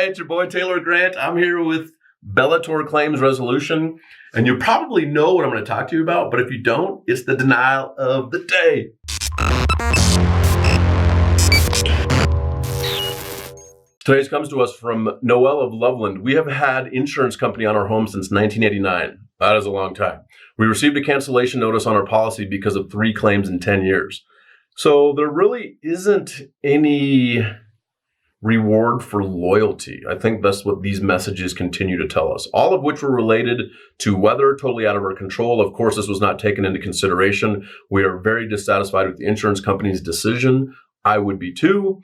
Hey, it's your boy Taylor Grant. I'm here with Bellator claims resolution, and you probably know what I'm going to talk to you about, but if you don't, it's the denial of the day. Today's comes to us from Noel of Loveland. We have had insurance company on our home since 1989. That is a long time. We received a cancellation notice on our policy because of 3 claims in 10 years. So there really isn't any reward for loyalty. I think that's what these messages continue to tell us, all of which were related to weather, totally out of our control. Of course, this was not taken into consideration. We are very dissatisfied with the insurance company's decision. I would be too.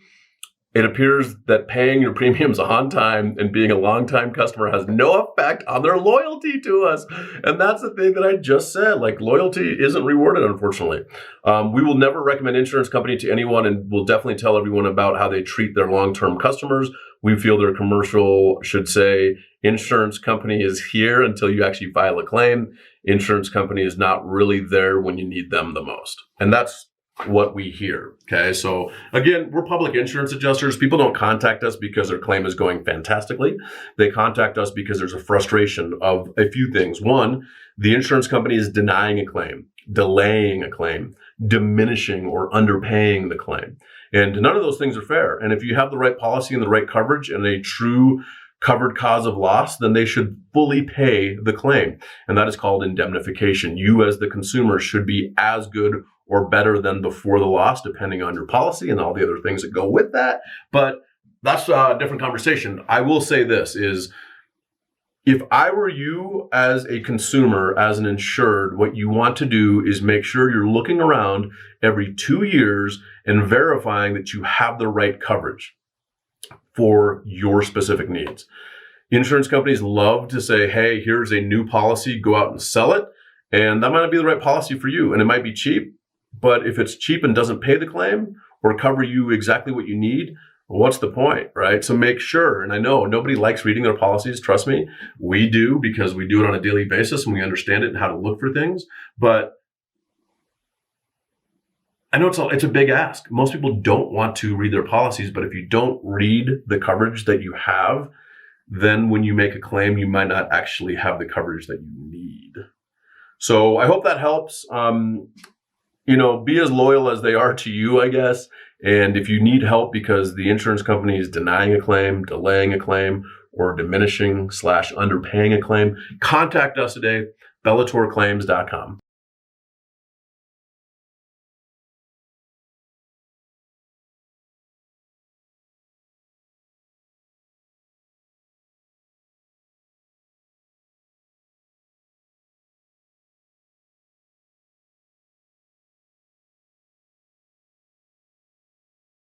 It appears that paying your premiums on time and being a long-time customer has no effect on their loyalty to us. And that's the thing that I just said. Like, loyalty isn't rewarded, unfortunately. We will never recommend insurance company to anyone, and we'll definitely tell everyone about how they treat their long-term customers. We feel their commercial should say, insurance company is here until you actually file a claim. Insurance company is not really there when you need them the most. And that's what we hear. Okay. So again, we're public insurance adjusters. People don't contact us because their claim is going fantastically. They contact us because there's a frustration of a few things. One, the insurance company is denying a claim, delaying a claim, diminishing or underpaying the claim. And none of those things are fair. And if you have the right policy and the right coverage and a true covered cause of loss, then they should fully pay the claim. And that is called indemnification. You as the consumer should be as good or better than before the loss, depending on your policy and all the other things that go with that. But that's a different conversation. I will say this is, if I were you as a consumer, as an insured, what you want to do is make sure you're looking around every 2 years and verifying that you have the right coverage for your specific needs. Insurance companies love to say, hey, here's a new policy, go out and sell it. And that might not be the right policy for you. And it might be cheap, but if it's cheap and doesn't pay the claim or cover you exactly what you need, what's the point, right? So make sure, and I know nobody likes reading their policies, trust me, we do, because we do it on a daily basis and we understand it and how to look for things. But I know it's a big ask. Most people don't want to read their policies, but if you don't read the coverage that you have, then when you make a claim, you might not actually have the coverage that you need. So I hope that helps. Be as loyal as they are to you, I guess. And if you need help because the insurance company is denying a claim, delaying a claim, or diminishing / underpaying a claim, contact us today, bellatorclaims.com.